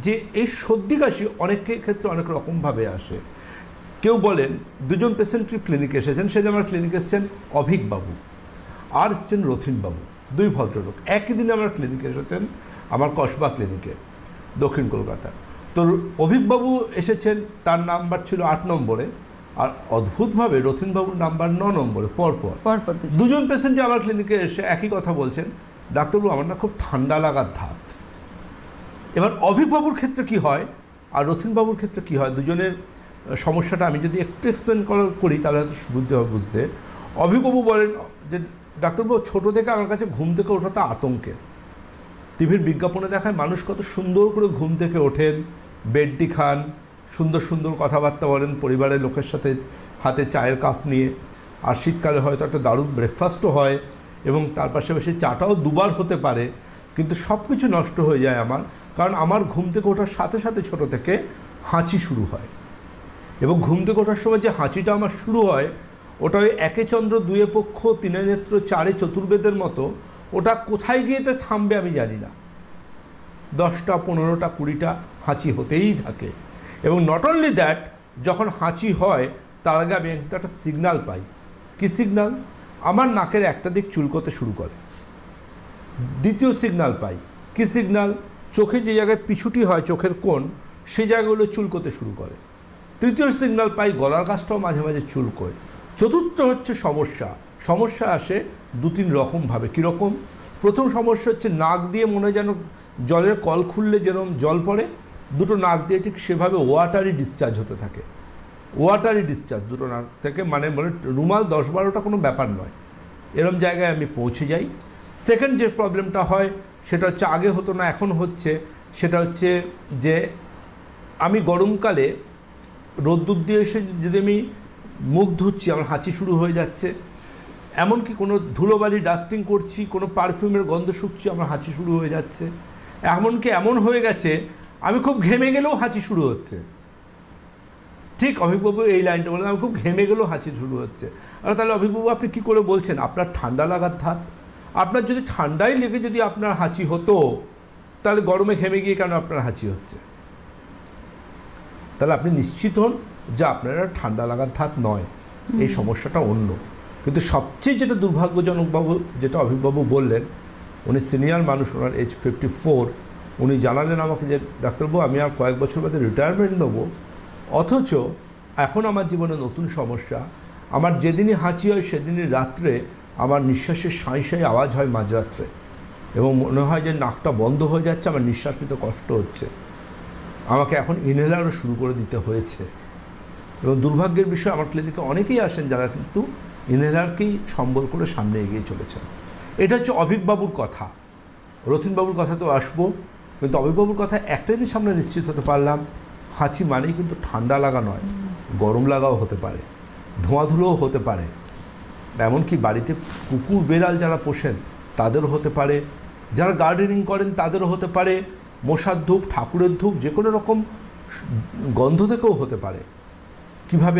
যে এই সর্দি কাশি অনেকের ক্ষেত্রে অনেক রকমভাবে আসে। কেউ বলেন দুজন পেশেন্টই ক্লিনিকে এসেছেন, সেদিন আমার ক্লিনিকে এসেছেন অভিকবাবু আর এসেছেন রথিনবাবু, দুই ভদ্রলোক একই দিনে আমার ক্লিনিকে এসেছেন, আমার কসবা ক্লিনিকে দক্ষিণ কলকাতা। তো অভিকবাবু এসেছেন, তার নাম্বার ছিল 8 নম্বরে, আর অদ্ভুতভাবে রথিনবাবুর নাম্বার 9 নম্বরে। পরপর দুজন পেশেন্টই আমার ক্লিনিকে এসে একই কথা বলছেন, ডাক্তারবাবু আমার না খুব ঠান্ডা লাগার ধাত। এবার অভিকবাবুর ক্ষেত্রে কি হয় আর রথিনবাবুর ক্ষেত্রে কি হয়, দুজনের সমস্যাটা আমি যদি একটু এক্সপ্লেন করি তাহলে হয়তো বুঝতে হবে। বুঝতে অভিকবাবু বলেন যে ডাক্তারবাবু ছোটো থেকে আমার কাছে ঘুম থেকে ওঠাটা আতঙ্কের। টিভির বিজ্ঞাপনে দেখায় মানুষ কত সুন্দর করে ঘুম থেকে ওঠেন, বেডটি খান, সুন্দর সুন্দর কথাবার্তা বলেন পরিবারের লোকের সাথে, হাতে চায়ের কাপ নিয়ে, আর শীতকালে হয়তো একটা দারুণ ব্রেকফাস্টও হয় এবং তার পাশাপাশি চাটাও দুবার হতে পারে। কিন্তু সব কিছু নষ্ট হয়ে যায় আমার, কারণ আমার ঘুম থেকে ওঠার সাথে সাথে ছোটো থেকে হাঁচি শুরু হয়, এবং ঘুম থেকে ওঠার সময় যে হাঁচিটা আমার শুরু হয় ওটা ওই একে চন্দ্র দুয়ে পক্ষ তিনে নেত্র চারে চতুর্বেদের মতো, ওটা কোথায় গিয়েতে থামবে আমি জানি না। 10টা 15টা 20টা হাঁচি হতেই থাকে, এবং নট অনলি দ্যাট, যখন হাঁচি হয় তার আগে আমি একটা সিগন্যাল পাই। কি সিগন্যাল? আমার নাকের একটা দিক চুলকোতে শুরু করে। দ্বিতীয় সিগন্যাল পাই, কি সিগন্যাল? চোখে যে জায়গায় পিছুটি হয়, চোখের কোণ, সেই জায়গাগুলো চুলকোতে শুরু করে। তৃতীয় সিগন্যাল পাই গলার কাছটাও মাঝে মাঝে চুলকোয়। চতুর্থ হচ্ছে সমস্যা আসে 2-3 রকমভাবে। কীরকম? প্রথম সমস্যা হচ্ছে নাক দিয়ে মনে হয় যেন জলের কল খুললে যেরকম জল পড়ে, দুটো নাক দিয়ে ঠিক সেভাবে ওয়াটারি ডিসচার্জ হতে থাকে। ওয়াটারি ডিসচার্জ দুটো নাক থেকে, মানে রুমাল 10-12টা কোনো ব্যাপার নয়, এরম জায়গায় আমি পৌঁছে যাই। সেকেন্ড যে প্রবলেমটা হয় সেটা হচ্ছে, আগে হতো না এখন হচ্ছে, সেটা হচ্ছে যে আমি গরমকালে রোদ্দুর দিয়ে এসে যদি আমি মুখ ধুচ্ছি আমার হাঁচি শুরু হয়ে যাচ্ছে, এমনকি কোনো ধুলোবালি ডাস্টিং করছি, কোনো পারফিউমের গন্ধ শুকছি আমার হাঁচি শুরু হয়ে যাচ্ছে, এমনকি এমন হয়ে গেছে আমি খুব ঘেমে গেলেও হাঁচি শুরু হচ্ছে। ঠিক অভিকবাবু এই লাইনটা বলেন, আমি খুব ঘেমে গেলেও হাঁচি শুরু হচ্ছে। আর তাহলে অভিকবাবু আপনি কী করে বলছেন? আপনার ঠান্ডা লাগার ধাত। আপনার যদি ঠান্ডাই লেগে যদি আপনার হাঁচি হতো, তাহলে গরমে ঘেমে গিয়ে কেন আপনার হাঁচি হচ্ছে? তাহলে আপনি নিশ্চিত হন যে আপনার ঠান্ডা লাগার ধাত নয়, এই সমস্যাটা অন্য। কিন্তু সবচেয়ে যেটা দুর্ভাগ্যজনকবাবু, যেটা অভিকবাবু বললেন, উনি সিনিয়র মানুষ, ওনার এজ 54, উনি জানালেন আমাকে যে ডাক্তারবাবু আমি আর কয়েক বছর বাদে রিটায়ারমেন্ট নেবো, অথচ এখন আমার জীবনে নতুন সমস্যা। আমার যেদিনই হাঁচি হয় সেদিনই রাত্রে আমার নিঃশ্বাসের সাঁই সাঁই আওয়াজ হয় মাঝরাত্রে, এবং মনে হয় যে নাকটা বন্ধ হয়ে যাচ্ছে, আমার নিঃশ্বাস নিতে কষ্ট হচ্ছে। আমাকে এখন ইনহেলারও শুরু করে দিতে হয়েছে। এবং দুর্ভাগ্যের বিষয়, আমার ক্লিনিকে অনেকেই আসেন যারা কিন্তু ইনহেলারকেই সম্বল করে সামনে এগিয়ে চলেছেন। এটা হচ্ছে অভিকবাবুর কথা। রথিনবাবুর কথা তো আসবো, কিন্তু অভিকবাবুর কথা একটা জিনিস আমরা নিশ্চিত হতে পারলাম, হাঁচি মানেই কিন্তু ঠান্ডা লাগা নয়, গরম লাগাও হতে পারে, ধোঁয়াধুলোও হতে পারে, এমনকি বাড়িতে কুকুর বেড়াল যারা পোষেন তাদেরও হতে পারে, যারা গার্ডেনিং করেন তাদেরও হতে পারে, মশার ধূপ, ঠাকুরের ধূপ, যে কোনো রকম গন্ধ থেকেও হতে পারে। কীভাবে